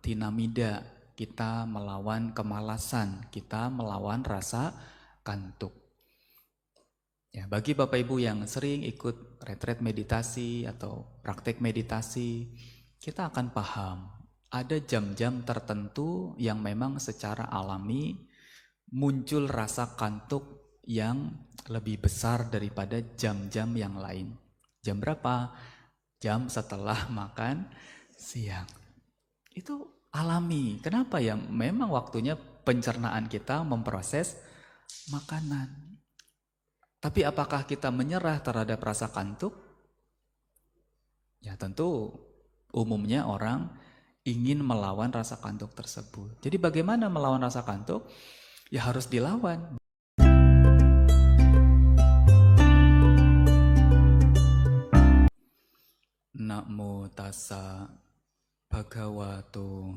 tinamida, kita melawan kemalasan, kita melawan rasa kantuk. Ya, bagi Bapak Ibu yang sering ikut retret meditasi atau praktek meditasi, kita akan paham ada jam-jam tertentu yang memang secara alami muncul rasa kantuk yang lebih besar daripada jam-jam yang lain. Jam berapa? Jam setelah makan siang. Itu alami. Kenapa ya? Memang waktunya pencernaan kita memproses makanan. Tapi apakah kita menyerah terhadap rasa kantuk? Ya tentu umumnya orang ingin melawan rasa kantuk tersebut. Jadi bagaimana melawan rasa kantuk? Ya harus dilawan. Namo tassa bhagavato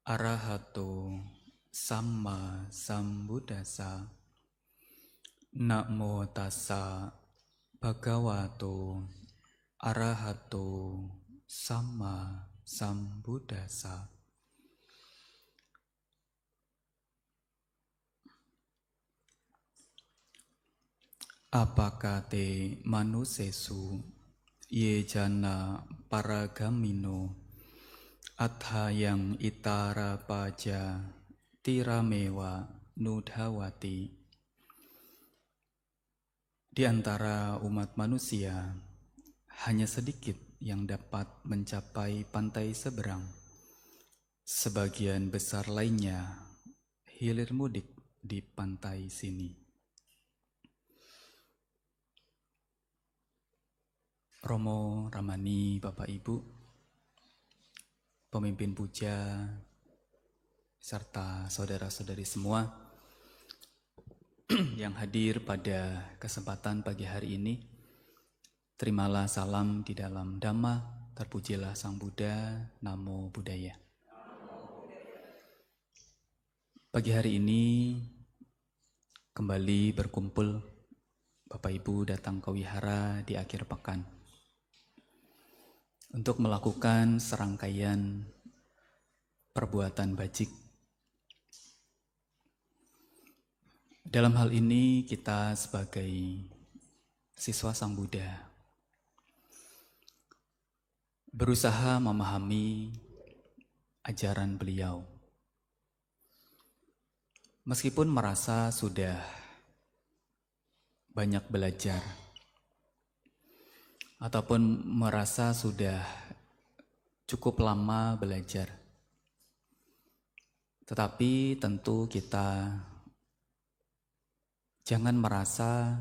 arahato samma sambuddhassa. Namo tassa bhagavato arahato samma sambuddhassa. Apakate manusesu ye jana paragamino athayang itara paja tiramewa nudhawati. Di antara umat manusia, hanya sedikit yang dapat mencapai pantai seberang. Sebagian besar lainnya hilir mudik di pantai sini. Romo, Ramani, Bapak Ibu, pemimpin puja, serta saudara-saudari semua yang hadir pada kesempatan pagi hari ini, terimalah salam di dalam Dhamma, terpujilah Sang Buddha, Namo Buddhaya. Pagi hari ini kembali berkumpul Bapak Ibu datang ke wihara di akhir pekan untuk melakukan serangkaian perbuatan bajik. Dalam hal ini kita sebagai siswa Sang Buddha berusaha memahami ajaran beliau. Meskipun merasa sudah banyak belajar ataupun merasa sudah cukup lama belajar, tetapi tentu kita jangan merasa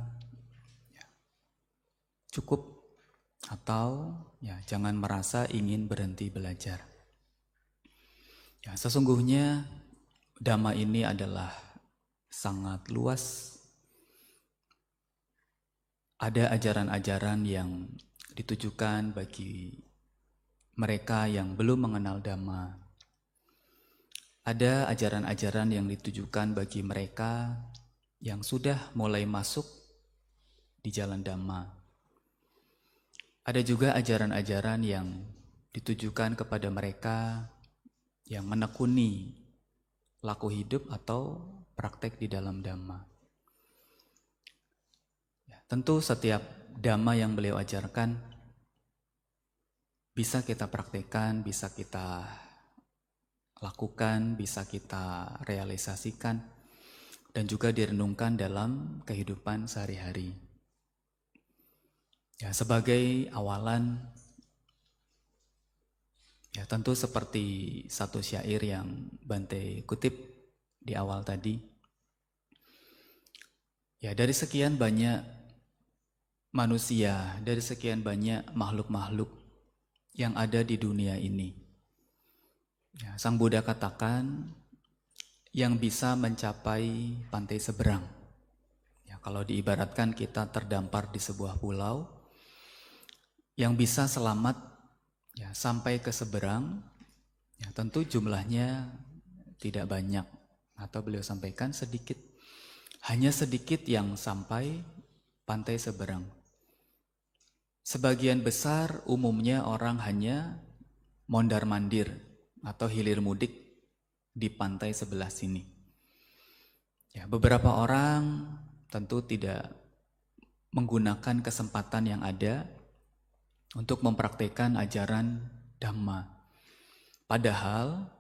cukup atau jangan merasa ingin berhenti belajar. Ya, sesungguhnya Dhamma ini adalah sangat luas. Ada ajaran-ajaran yang ditujukan bagi mereka yang belum mengenal Dhamma. Ada ajaran-ajaran yang ditujukan bagi mereka yang sudah mulai masuk di jalan Dhamma. Ada juga ajaran-ajaran yang ditujukan kepada mereka yang menekuni laku hidup atau praktek di dalam Dhamma. Ya, tentu setiap Dhamma yang beliau ajarkan bisa kita praktekkan, bisa kita lakukan, bisa kita realisasikan, dan juga direnungkan dalam kehidupan sehari-hari. Ya, sebagai awalan, ya tentu seperti satu syair yang Bante kutip di awal tadi. Ya, dari sekian banyak manusia, dari sekian banyak makhluk-makhluk yang ada di dunia ini, ya, Sang Buddha katakan yang bisa mencapai pantai seberang. Ya, kalau diibaratkan kita terdampar di sebuah pulau, yang bisa selamat ya, sampai ke seberang, ya, tentu jumlahnya tidak banyak, atau beliau sampaikan sedikit. Hanya sedikit yang sampai pantai seberang. Sebagian besar umumnya orang hanya mondar-mandir, atau hilir mudik di pantai sebelah sini. Ya, beberapa orang tentu tidak menggunakan kesempatan yang ada untuk mempraktikkan ajaran Dhamma. Padahal,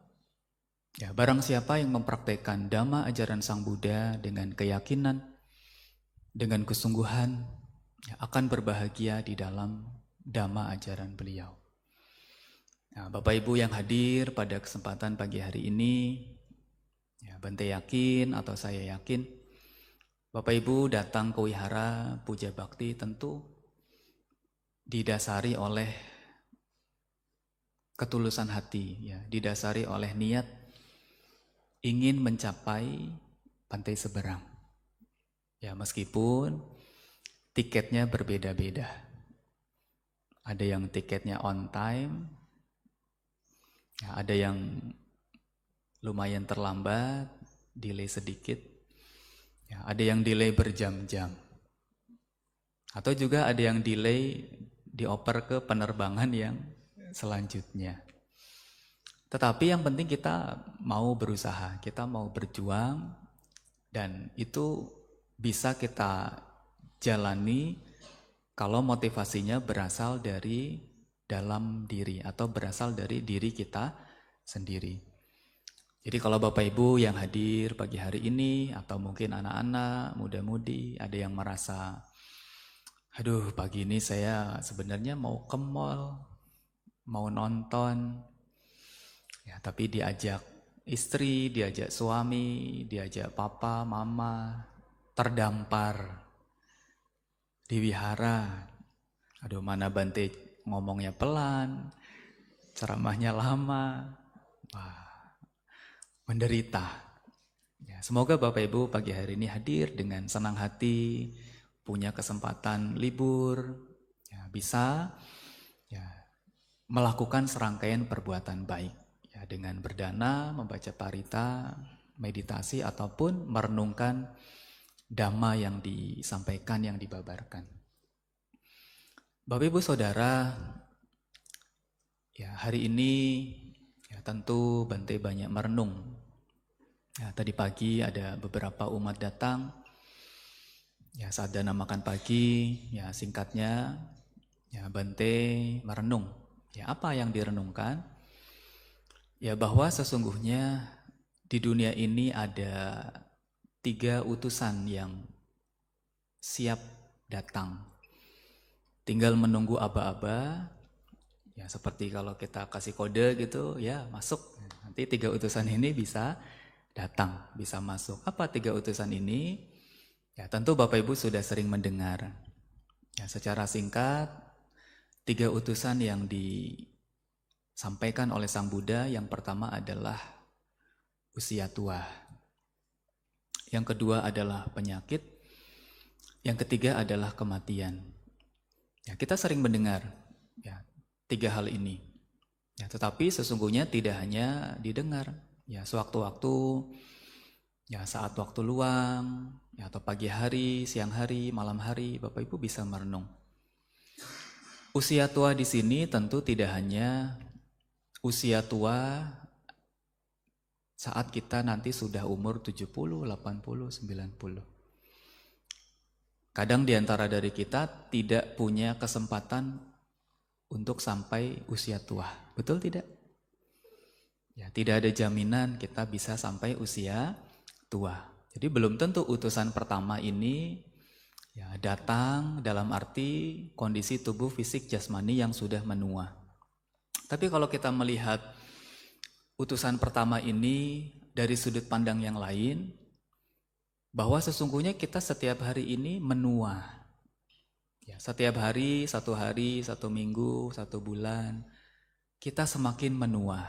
ya, barang siapa yang mempraktikkan Dhamma ajaran Sang Buddha dengan keyakinan, dengan kesungguhan, ya, akan berbahagia di dalam Dhamma ajaran beliau. Nah, Bapak Ibu yang hadir pada kesempatan pagi hari ini, ya, Bante yakin atau saya yakin, Bapak Ibu datang ke wihara puja bakti tentu didasari oleh ketulusan hati, ya, didasari oleh niat ingin mencapai pantai seberang. Ya, meskipun tiketnya berbeda-beda. Ada yang tiketnya on time, ya, ada yang lumayan terlambat, delay sedikit, ya, ada yang delay berjam-jam. Atau juga ada yang delay dioper ke penerbangan yang selanjutnya. Tetapi yang penting kita mau berusaha, kita mau berjuang, dan itu bisa kita jalani kalau motivasinya berasal dari dalam diri atau berasal dari diri kita sendiri. Jadi kalau Bapak Ibu yang hadir pagi hari ini atau mungkin anak-anak, muda-mudi, ada yang merasa, aduh pagi ini saya sebenarnya mau ke mall, mau nonton, ya, tapi diajak istri, diajak suami, diajak papa, mama, terdampar di wihara. Aduh, mana Bante ngomongnya pelan, ceramahnya lama, wah, menderita. Ya, semoga Bapak Ibu pagi hari ini hadir dengan senang hati, punya kesempatan libur, ya, bisa, ya, melakukan serangkaian perbuatan baik, ya, dengan berdana, membaca parita, meditasi, ataupun merenungkan Dhamma yang disampaikan, yang dibabarkan. Bapak Ibu Saudara, ya, hari ini, ya, tentu Bante banyak merenung. Ya, tadi pagi ada beberapa umat datang, ya, saat dana makan pagi, ya, singkatnya, ya, Bante merenung. Ya, apa yang direnungkan? Ya, bahwa sesungguhnya di dunia ini ada 3 utusan yang siap datang. Tinggal menunggu aba-aba, ya, seperti kalau kita kasih kode gitu, ya, masuk. Nanti 3 utusan ini bisa datang, bisa masuk. Apa 3 utusan ini? Ya, tentu Bapak Ibu sudah sering mendengar. Ya, secara singkat, 3 utusan yang disampaikan oleh Sang Buddha, yang pertama adalah usia tua. Yang kedua adalah penyakit. Yang ketiga adalah kematian. Ya, kita sering mendengar, ya, 3 hal ini. Ya, tetapi sesungguhnya tidak hanya didengar. Ya, sewaktu-waktu, ya, saat waktu luang, ya, atau pagi hari, siang hari, malam hari, Bapak Ibu bisa merenung. Usia tua di sini tentu tidak hanya usia tua saat kita nanti sudah umur 70, 80, 90. Kadang diantara dari kita tidak punya kesempatan untuk sampai usia tua. Betul tidak? Ya, tidak ada jaminan kita bisa sampai usia tua. Jadi belum tentu utusan pertama ini, ya, datang dalam arti kondisi tubuh fisik jasmani yang sudah menua. Tapi kalau kita melihat utusan pertama ini dari sudut pandang yang lain, bahwa sesungguhnya kita setiap hari ini menua. Ya, setiap hari, 1 minggu, 1 bulan, kita semakin menua.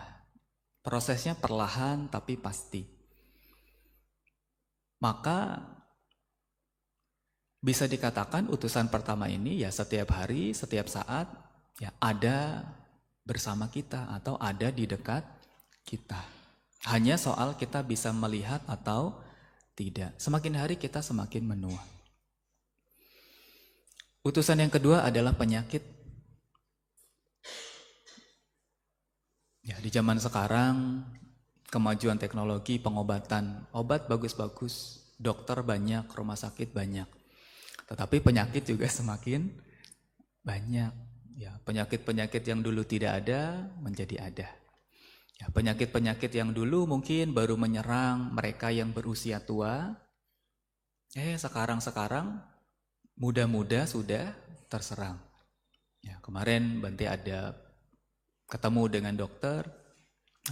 Prosesnya perlahan tapi pasti. Maka bisa dikatakan utusan pertama ini, ya, setiap hari, setiap saat, ya, ada bersama kita atau ada di dekat kita. Hanya soal kita bisa melihat atau tidak. Semakin hari kita semakin menua. Utusan yang kedua adalah penyakit. Ya, di zaman sekarang kemajuan teknologi pengobatan, obat bagus-bagus, dokter banyak, rumah sakit banyak. Tetapi penyakit juga semakin banyak. Ya, penyakit-penyakit yang dulu tidak ada menjadi ada. Ya, penyakit-penyakit yang dulu mungkin baru menyerang mereka yang berusia tua, sekarang muda-muda sudah terserang. Ya, kemarin Bante ada ketemu dengan dokter,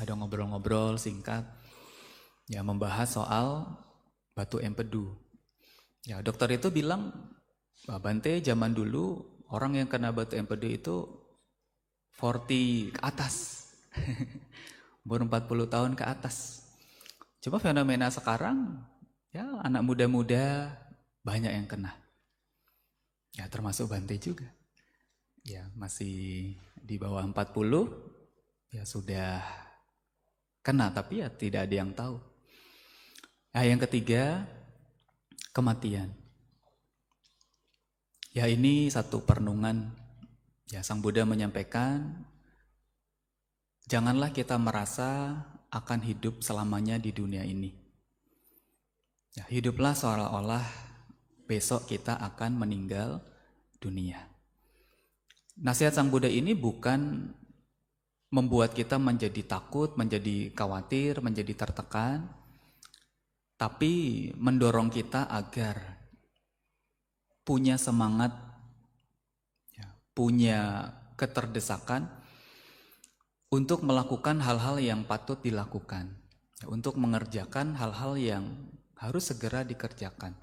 ada ngobrol-ngobrol singkat, ya membahas soal batu empedu. Ya, dokter itu bilang, Bante zaman dulu orang yang kena batu empedu itu 40 ke atas, umur 40 tahun ke atas. Cuma fenomena sekarang, ya anak muda-muda banyak yang kena. Ya termasuk Bante juga. Ya masih di bawah 40, ya sudah kena, tapi ya tidak ada yang tahu. Nah, yang ketiga, kematian. Ya ini satu perenungan. Ya Sang Buddha menyampaikan, janganlah kita merasa akan hidup selamanya di dunia ini. Ya, hiduplah seolah-olah besok kita akan meninggal dunia. Nasihat Sang Buddha ini bukan membuat kita menjadi takut, menjadi khawatir, menjadi tertekan, tapi mendorong kita agar punya semangat, punya keterdesakan untuk melakukan hal-hal yang patut dilakukan, untuk mengerjakan hal-hal yang harus segera dikerjakan,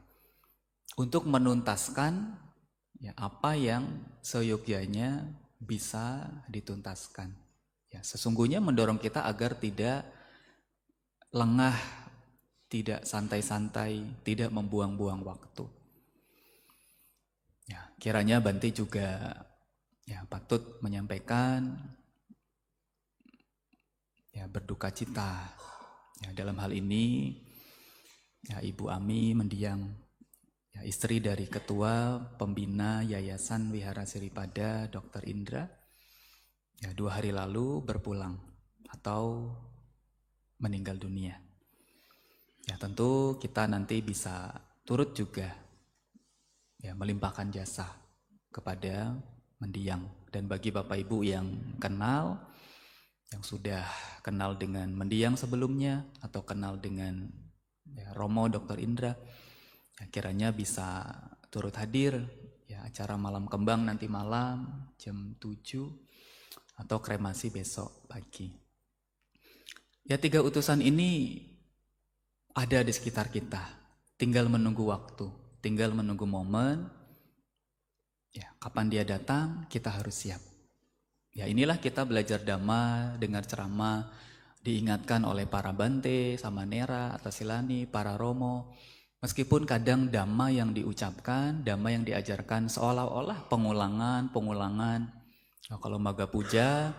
untuk menuntaskan apa yang seyogyanya bisa dituntaskan. Ya, sesungguhnya mendorong kita agar tidak lengah, tidak santai-santai, tidak membuang-buang waktu. Ya, kiranya Bante juga patut menyampaikan berduka cita. Ya, dalam hal ini Ibu Ami mendiang istri dari Ketua Pembina Yayasan Wihara Siripada Dr. Indra 2 hari lalu berpulang atau meninggal dunia. Ya tentu kita nanti bisa turut juga melimpahkan jasa kepada mendiang. Dan bagi Bapak Ibu yang kenal, yang sudah kenal dengan mendiang sebelumnya atau kenal dengan Romo Dr. Indra, kiranya bisa turut hadir acara malam kembang nanti malam jam 7 atau kremasi besok pagi. 3 utusan ini ada di sekitar kita, tinggal menunggu waktu, tinggal menunggu momen. Kapan dia datang kita harus siap. Inilah kita belajar Dhamma, dengar ceramah, diingatkan oleh para Bante, Samanera, Atasilani, para Romo. Meskipun kadang Dhamma yang diucapkan, Dhamma yang diajarkan seolah-olah pengulangan. Kalau Magga Puja,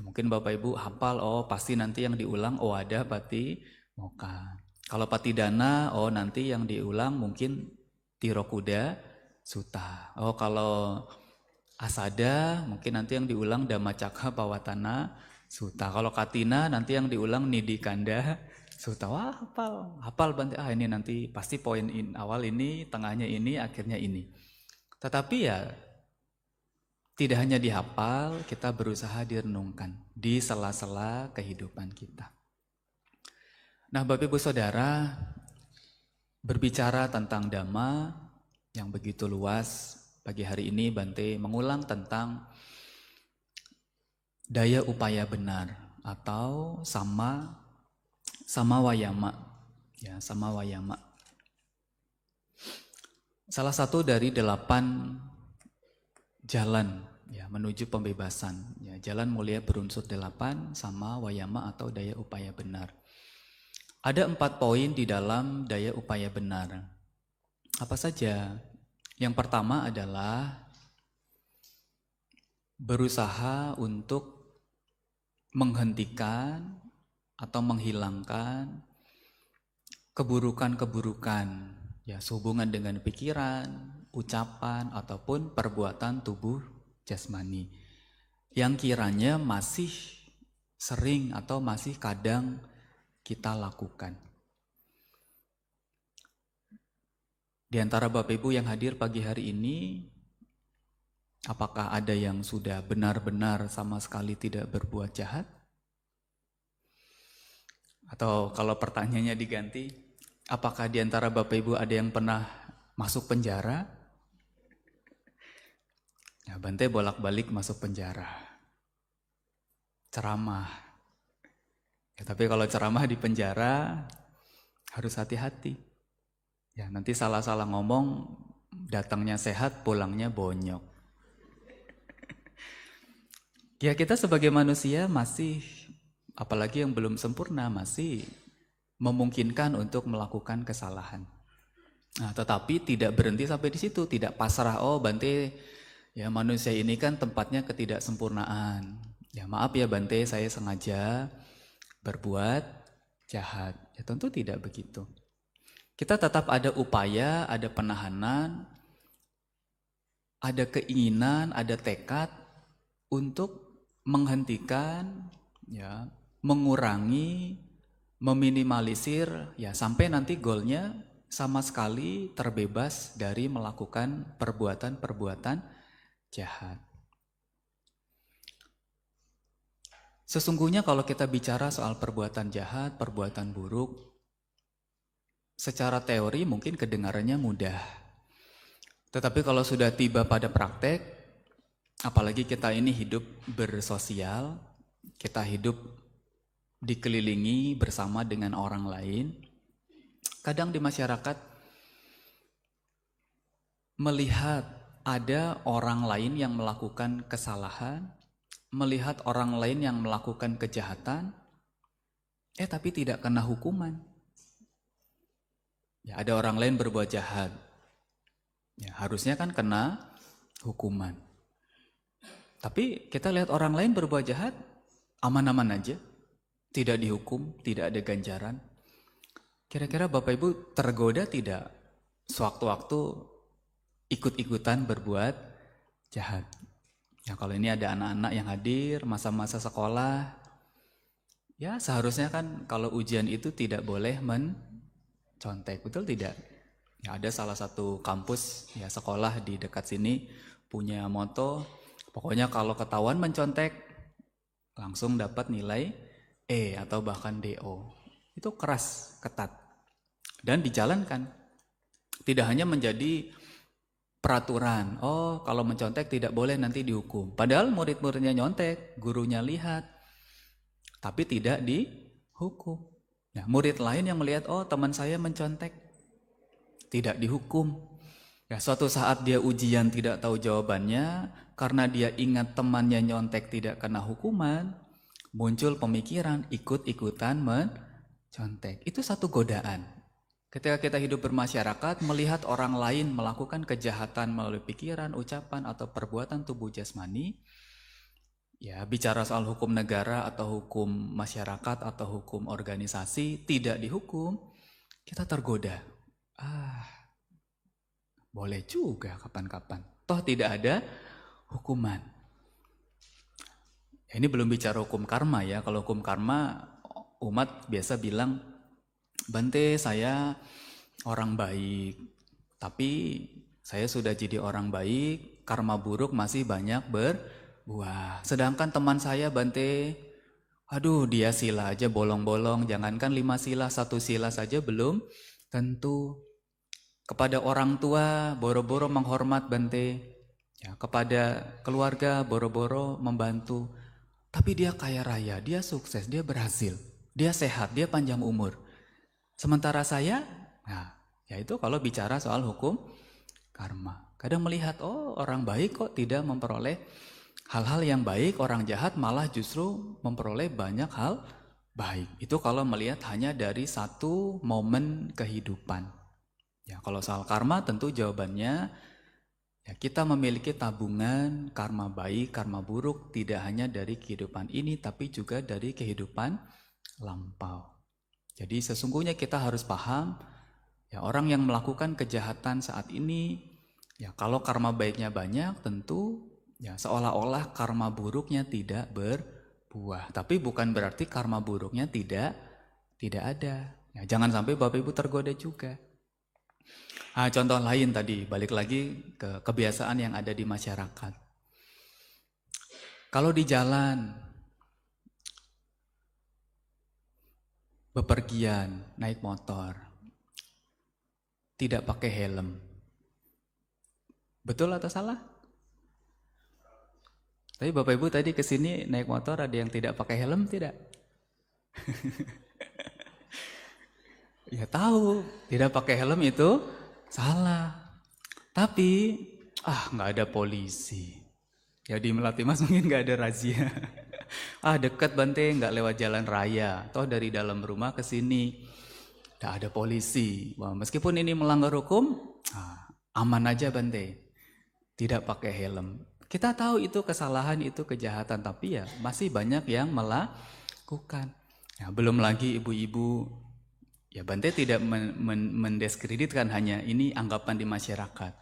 mungkin Bapak Ibu hafal, pasti nanti yang diulang Owada Pati Mokkha. Kalau Patidana, nanti yang diulang mungkin Tirokuda Sutta. Kalau Asada, mungkin nanti yang diulang Dhammacakka Pawatana Sutta. Kalau Katina, nanti yang diulang Nidikanda Sutta. Wah, hafal Bante. Ini nanti pasti poin awal ini, tengahnya ini, akhirnya ini. Tetapi tidak hanya dihafal, kita berusaha direnungkan di sela-sela kehidupan kita. Nah, Bapak Ibu Saudara, berbicara tentang Dhamma yang begitu luas, pagi hari ini Bante mengulang tentang daya upaya benar atau sama wayama. Sama wayama. Salah satu dari 8 jalan menuju pembebasan. Jalan mulia berunsur 8 sama wayama atau daya upaya benar. Ada 4 poin di dalam daya upaya benar. Apa saja? Yang pertama adalah berusaha untuk menghentikan atau menghilangkan keburukan-keburukan sehubungan dengan pikiran, ucapan ataupun perbuatan tubuh jasmani yang kiranya masih sering atau masih kadang kita lakukan. Di antara Bapak Ibu yang hadir pagi hari ini, apakah ada yang sudah benar-benar sama sekali tidak berbuat jahat? Atau kalau pertanyaannya diganti, apakah di antara Bapak Ibu ada yang pernah masuk penjara? Ya, Bante bolak-balik masuk penjara. Ceramah. Ya, tapi kalau ceramah di penjara harus hati-hati. Ya, nanti salah-salah ngomong, datangnya sehat, pulangnya bonyok. Ya, kita sebagai manusia masih, apalagi yang belum sempurna, masih memungkinkan untuk melakukan kesalahan. Nah, tetapi tidak berhenti sampai di situ, tidak pasrah, oh Bante, ya manusia ini kan tempatnya ketidaksempurnaan. Ya maaf ya Bante, saya sengaja berbuat jahat. Ya tentu tidak begitu. Kita tetap ada upaya, ada penahanan, ada keinginan, ada tekad untuk menghentikan, ya, mengurangi, meminimalisir, ya sampai nanti goalnya sama sekali terbebas dari melakukan perbuatan-perbuatan jahat. Sesungguhnya kalau kita bicara soal perbuatan jahat, perbuatan buruk, secara teori mungkin kedengarannya mudah. Tetapi kalau sudah tiba pada praktek, apalagi kita ini hidup bersosial, kita hidup dikelilingi bersama dengan orang lain, kadang di masyarakat melihat ada orang lain yang melakukan kesalahan, melihat orang lain yang melakukan kejahatan, tapi tidak kena hukuman. Ya, ada orang lain berbuat jahat, ya harusnya kan kena hukuman. Tapi kita lihat orang lain berbuat jahat, aman-aman aja, tidak dihukum, tidak ada ganjaran. Kira-kira Bapak Ibu tergoda tidak sewaktu-waktu ikut-ikutan berbuat jahat? Ya kalau ini ada anak-anak yang hadir, masa-masa sekolah, ya seharusnya kan kalau ujian itu tidak boleh mencontek, betul tidak? Ya ada salah satu kampus, ya sekolah di dekat sini punya moto, pokoknya kalau ketahuan mencontek, langsung dapat nilai E atau bahkan DO. Itu keras, ketat. Dan dijalankan. Tidak hanya menjadi peraturan, oh kalau mencontek tidak boleh nanti dihukum. Padahal murid-muridnya nyontek, gurunya lihat, tapi tidak dihukum. Nah, murid lain yang melihat, oh teman saya mencontek, tidak dihukum. Ya, suatu saat dia ujian tidak tahu jawabannya, karena dia ingat temannya nyontek tidak kena hukuman, muncul pemikiran ikut-ikutan mencontek. Itu satu godaan. Ketika kita hidup bermasyarakat, melihat orang lain melakukan kejahatan melalui pikiran, ucapan, atau perbuatan tubuh jasmani, ya bicara soal hukum negara atau hukum masyarakat atau hukum organisasi, tidak dihukum, kita tergoda. Boleh juga kapan-kapan. Toh tidak ada hukuman. Ya, ini belum bicara hukum karma ya. Kalau hukum karma, umat biasa bilang, Bante saya orang baik, tapi saya sudah jadi orang baik, karma buruk masih banyak berbuah. Sedangkan teman saya Bante, aduh dia sila aja bolong-bolong, jangankan 5 sila, 1 sila saja belum tentu. Kepada orang tua boro-boro menghormat Bante, ya, kepada keluarga boro-boro membantu, tapi dia kaya raya, dia sukses, dia berhasil, dia sehat, dia panjang umur. Sementara saya, nah, ya itu kalau bicara soal hukum karma. Kadang melihat, oh orang baik kok tidak memperoleh hal-hal yang baik, orang jahat malah justru memperoleh banyak hal baik. Itu kalau melihat hanya dari satu momen kehidupan. Ya, kalau soal karma tentu jawabannya, ya kita memiliki tabungan karma baik, karma buruk, tidak hanya dari kehidupan ini, tapi juga dari kehidupan lampau. Jadi sesungguhnya kita harus paham, ya orang yang melakukan kejahatan saat ini, ya kalau karma baiknya banyak tentu ya seolah-olah karma buruknya tidak buah. Tapi bukan berarti karma buruknya tidak ada. Ya, jangan sampai Bapak Ibu tergoda juga. Contoh lain tadi, balik lagi ke kebiasaan yang ada di masyarakat. Kalau di jalan, bepergian, naik motor, tidak pakai helm. Betul atau salah? Tapi Bapak Ibu tadi kesini naik motor ada yang tidak pakai helm tidak? Ya tahu, tidak pakai helm itu salah. Tapi nggak ada polisi. Ya di Melati Mas mungkin nggak ada razia. Dekat Bante, nggak lewat jalan raya. Toh dari dalam rumah ke sini nggak ada polisi. Wah, meskipun ini melanggar hukum, aman aja Bante. Tidak pakai helm. Kita tahu itu kesalahan, itu kejahatan, tapi ya masih banyak yang melakukan. Ya, belum lagi ibu-ibu, ya Bante tidak mendiskreditkan, hanya ini anggapan di masyarakat.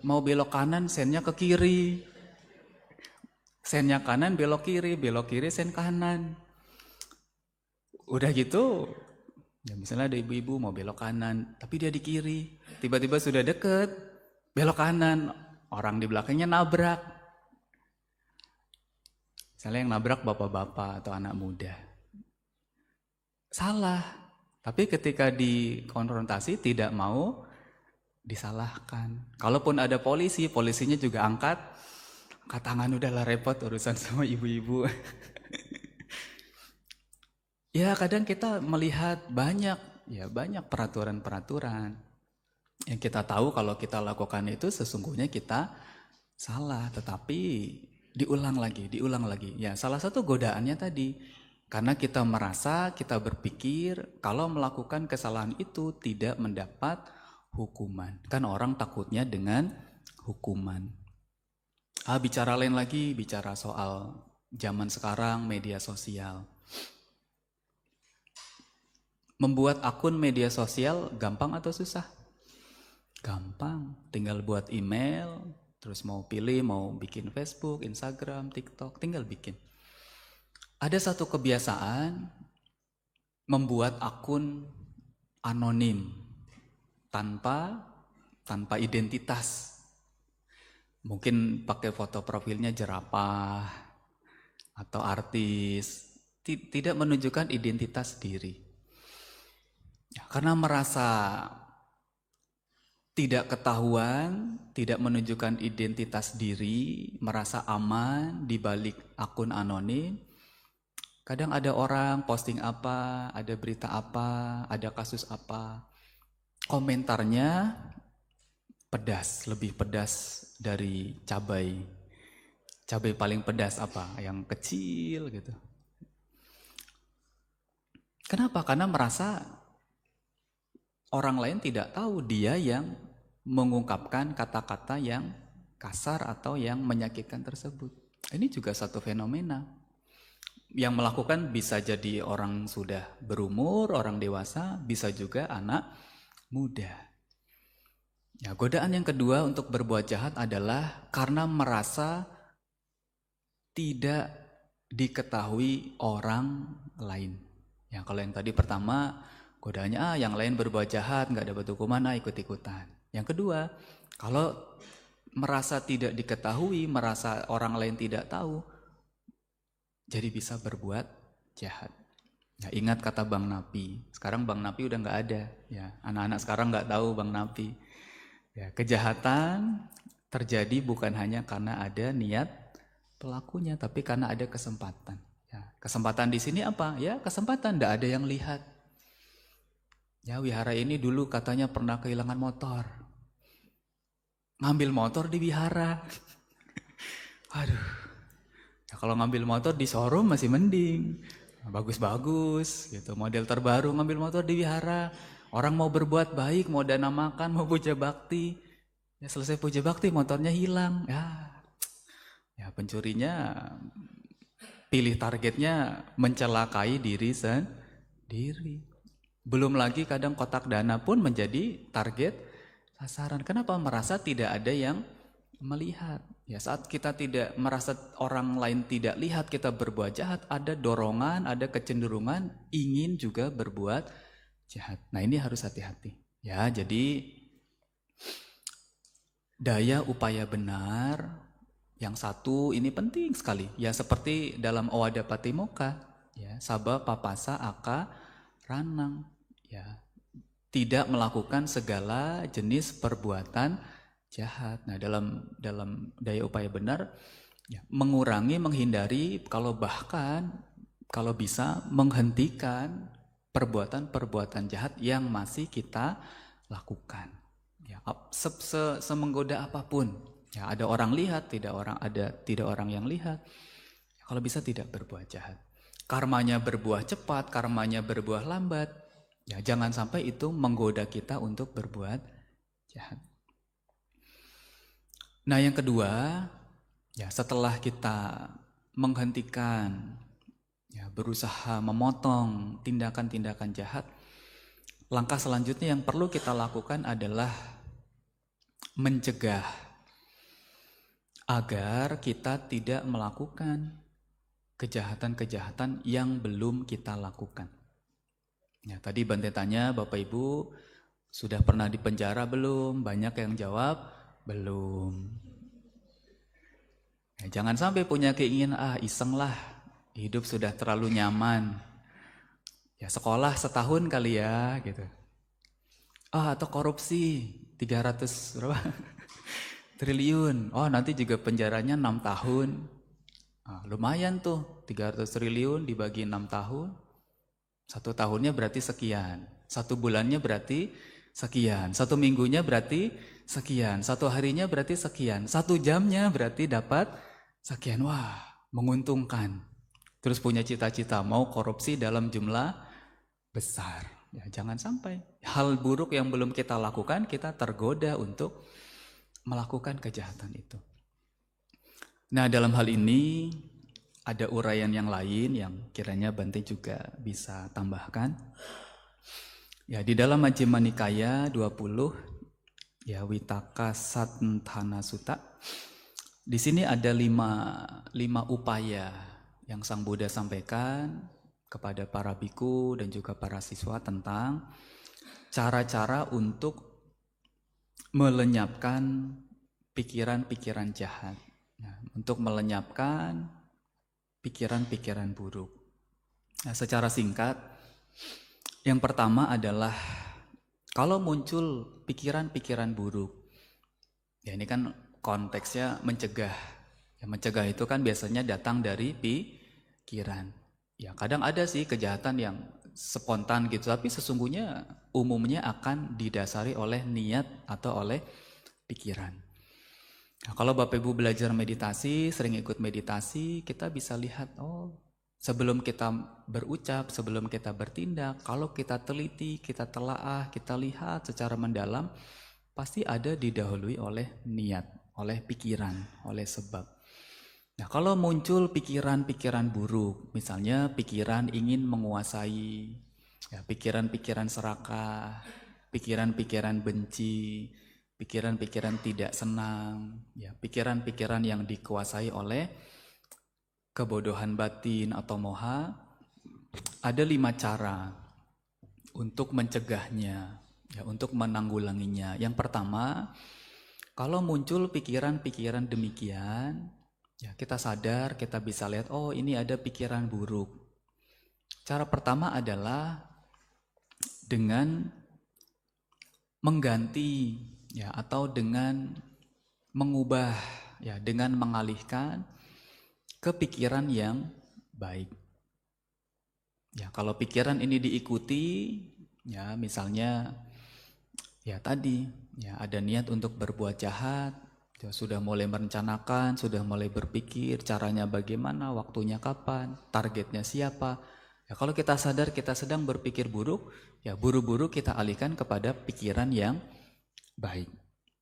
Mau belok kanan, sennya ke kiri. Sennya kanan, belok kiri, sen kanan. Udah gitu, ya misalnya ada ibu-ibu mau belok kanan, tapi dia di kiri. Tiba-tiba sudah deket, belok kanan, orang di belakangnya nabrak. Misalnya yang nabrak bapak-bapak atau anak muda. Salah. Tapi ketika dikonfrontasi tidak mau disalahkan. Kalaupun ada polisi, polisinya juga angkat tangan, udahlah repot urusan sama ibu-ibu. Ya kadang kita melihat banyak peraturan-peraturan yang kita tahu kalau kita lakukan itu sesungguhnya kita salah, tetapi diulang lagi. Ya salah satu godaannya tadi, karena kita merasa, kita berpikir kalau melakukan kesalahan itu tidak mendapat hukuman. Kan orang takutnya dengan hukuman. Bicara lain lagi, bicara soal zaman sekarang, media sosial. Membuat akun media sosial gampang atau susah? Gampang, tinggal buat email, terus mau pilih, mau bikin Facebook, Instagram, TikTok, tinggal bikin. Ada satu kebiasaan, membuat akun anonim, tanpa identitas. Mungkin pakai foto profilnya jerapah, atau artis, tidak menunjukkan identitas diri. Ya, karena merasa tidak ketahuan, tidak menunjukkan identitas diri, merasa aman di balik akun anonim. Kadang ada orang posting apa, ada berita apa, ada kasus apa, komentarnya pedas, lebih pedas dari cabai. Cabai paling pedas apa? Yang kecil gitu. Kenapa? Karena merasa orang lain tidak tahu dia yang mengungkapkan kata-kata yang kasar atau yang menyakitkan tersebut. Ini juga satu fenomena. Yang melakukan bisa jadi orang sudah berumur, orang dewasa, bisa juga anak muda. Ya, godaan yang kedua untuk berbuat jahat adalah karena merasa tidak diketahui orang lain. Ya, kalau yang tadi pertama, godaannya yang lain berbuat jahat, nggak dapat hukuman, ikut-ikutan. Yang kedua, kalau merasa tidak diketahui, merasa orang lain tidak tahu, jadi bisa berbuat jahat. Ya, ingat kata Bang Napi. Sekarang Bang Napi udah nggak ada. Ya, anak-anak sekarang nggak tahu Bang Napi. Ya, kejahatan terjadi bukan hanya karena ada niat pelakunya, tapi karena ada kesempatan. Ya, kesempatan di sini apa? Ya, kesempatan, nggak ada yang lihat. Ya, wihara ini dulu katanya pernah kehilangan motor. Ngambil motor di wihara. Aduh. Ya, kalau ngambil motor di showroom masih mending, bagus-bagus gitu, model terbaru. Ngambil motor di wihara, orang mau berbuat baik, mau dana makan, mau puja bakti, ya selesai puja bakti motornya hilang. Ya pencurinya pilih targetnya mencelakai diri sendiri. Belum lagi kadang kotak dana pun menjadi target sasaran. Kenapa? Merasa tidak ada yang Melihat. Ya, saat kita tidak merasa orang lain tidak lihat kita berbuat jahat, ada dorongan, ada kecenderungan ingin juga berbuat jahat. Nah, ini harus hati-hati. Ya, jadi daya upaya benar yang satu ini penting sekali. Ya, seperti dalam Owada Patimokkha, ya, sabba papasa aka ranang, ya. Tidak melakukan segala jenis perbuatan jahat. Nah, dalam daya upaya benar, ya, mengurangi, menghindari, kalau bisa menghentikan perbuatan-perbuatan jahat yang masih kita lakukan. Ya, semenggoda apapun. Ya, ada orang lihat, tidak orang yang lihat. Ya, kalau bisa tidak berbuat jahat. Karmanya berbuah cepat, karmanya berbuah lambat. Ya, jangan sampai itu menggoda kita untuk berbuat jahat. Nah, yang kedua, ya, setelah kita menghentikan, ya, berusaha memotong tindakan-tindakan jahat, langkah selanjutnya yang perlu kita lakukan adalah mencegah agar kita tidak melakukan kejahatan-kejahatan yang belum kita lakukan. Ya, tadi Bante tanya, Bapak Ibu sudah pernah dipenjara belum? Banyak yang jawab, belum. Ya, jangan sampai punya keinginan, iseng lah, hidup sudah terlalu nyaman. Ya, sekolah setahun kali ya, gitu. Atau korupsi 300 berapa? triliun. Nanti juga penjaranya 6 tahun. Lumayan tuh, 300 triliun dibagi 6 tahun. 1 tahunnya berarti sekian. 1 bulannya berarti sekian. 1 minggunya berarti sekian. 1 harinya berarti sekian. 1 jamnya berarti dapat sekian. Wah, menguntungkan. Terus punya cita-cita mau korupsi dalam jumlah besar. Ya, jangan sampai hal buruk yang belum kita lakukan, kita tergoda untuk melakukan kejahatan itu. Nah, dalam hal ini ada uraian yang lain yang kiranya Bante juga bisa tambahkan. Ya, di dalam Majjhima Nikaya 20, ya, Vitaka Satthana Sutta, di sini ada 5 upaya yang Sang Buddha sampaikan kepada para biku dan juga para siswa tentang cara-cara untuk melenyapkan pikiran-pikiran jahat. Nah, untuk melenyapkan pikiran-pikiran buruk. Nah, secara singkat, yang pertama adalah kalau muncul pikiran-pikiran buruk, ya ini kan konteksnya mencegah. Ya, mencegah itu kan biasanya datang dari pikiran. Ya, kadang ada sih kejahatan yang spontan gitu, tapi sesungguhnya umumnya akan didasari oleh niat atau oleh pikiran. Nah, kalau Bapak Ibu belajar meditasi, sering ikut meditasi, kita bisa lihat, sebelum kita berucap, sebelum kita bertindak, kalau kita teliti, kita telaah, kita lihat secara mendalam, pasti ada didahului oleh niat, oleh pikiran, oleh sebab. Nah, kalau muncul pikiran-pikiran buruk, misalnya pikiran ingin menguasai, ya, pikiran-pikiran serakah, pikiran-pikiran benci, pikiran-pikiran tidak senang, ya, pikiran-pikiran yang dikuasai oleh kebodohan batin atau moha, ada 5 cara untuk mencegahnya, ya, untuk menanggulanginya. Yang pertama, kalau muncul pikiran-pikiran demikian, ya, kita sadar, kita bisa lihat, ini ada pikiran buruk. Cara pertama adalah dengan mengganti, ya, atau dengan mengubah, ya, dengan mengalihkan ke pikiran yang baik. Ya, kalau pikiran ini diikuti, ya, misalnya, ya tadi, ya, ada niat untuk berbuat jahat, ya, sudah mulai merencanakan, sudah mulai berpikir caranya bagaimana, waktunya kapan, targetnya siapa. Ya, kalau kita sadar kita sedang berpikir buruk, ya, buru-buru kita alihkan kepada pikiran yang baik.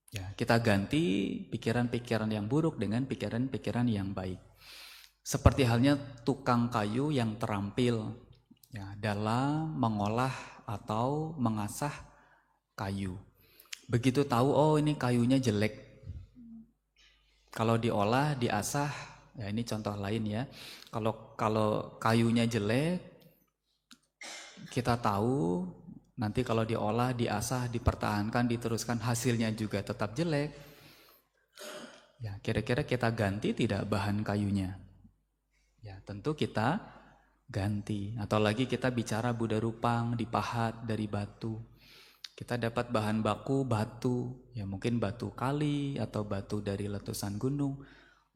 Ya, kita ganti pikiran-pikiran yang buruk dengan pikiran-pikiran yang baik. Seperti halnya tukang kayu yang terampil, ya, dalam mengolah atau mengasah kayu. Begitu tahu, ini kayunya jelek, Kalau diolah, diasah, ya ini contoh lain ya. Kalau kayunya jelek, kita tahu nanti kalau diolah, diasah, dipertahankan, diteruskan, hasilnya juga tetap jelek. Ya, kira-kira kita ganti tidak bahan kayunya? Ya, tentu kita ganti. Atau lagi kita bicara Buddha Rupang dipahat dari batu. Kita dapat bahan baku batu, ya mungkin batu kali atau batu dari letusan gunung.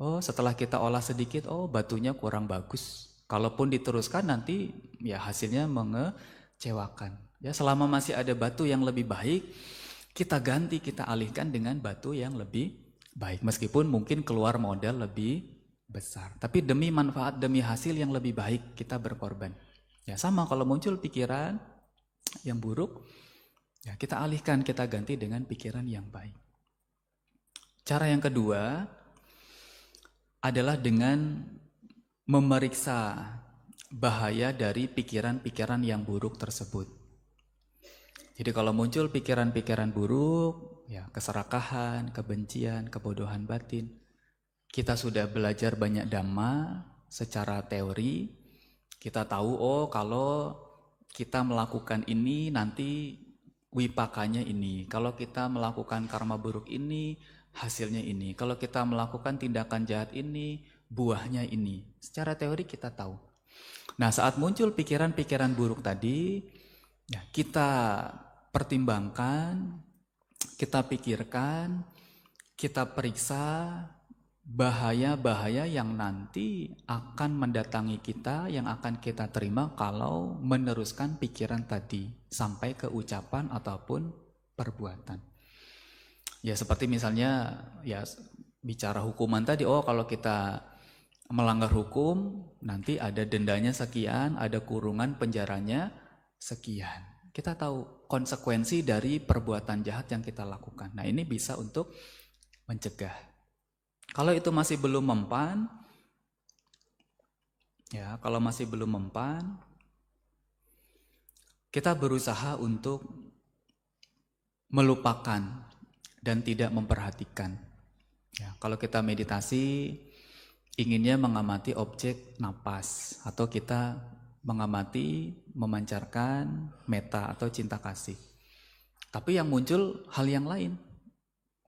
Oh, setelah kita olah sedikit, oh batunya kurang bagus. Kalaupun diteruskan nanti ya hasilnya mengecewakan. Ya, selama masih ada batu yang lebih baik, kita ganti, kita alihkan dengan batu yang lebih baik. Meskipun mungkin keluar modal lebih besar. Tapi demi manfaat, demi hasil yang lebih baik, kita berkorban. Ya sama kalau muncul pikiran yang buruk, ya kita alihkan, kita ganti dengan pikiran yang baik. Cara yang kedua adalah dengan memeriksa bahaya dari pikiran-pikiran yang buruk tersebut. Jadi kalau muncul pikiran-pikiran buruk, ya keserakahan, kebencian, kebodohan batin, kita sudah belajar banyak dhamma secara teori, kita tahu oh kalau kita melakukan ini nanti wipakanya ini. Kalau kita melakukan karma buruk ini, hasilnya ini. Kalau kita melakukan tindakan jahat ini, buahnya ini. Secara teori kita tahu. Nah, saat muncul pikiran-pikiran buruk tadi, ya kita pertimbangkan, kita pikirkan, kita periksa bahaya-bahaya yang nanti akan mendatangi kita, yang akan kita terima kalau meneruskan pikiran tadi sampai ke ucapan ataupun perbuatan. Ya seperti misalnya ya bicara hukuman tadi, oh kalau kita melanggar hukum nanti ada dendanya sekian, ada kurungan penjaranya sekian. Kita tahu konsekuensi dari perbuatan jahat yang kita lakukan. Nah ini bisa untuk mencegah. Kalau itu masih belum mempan, ya kalau masih belum mempan, kita berusaha untuk melupakan dan tidak memperhatikan. Ya, kalau kita meditasi, inginnya mengamati objek napas, atau kita mengamati, memancarkan metta atau cinta kasih. Tapi yang muncul hal yang lain.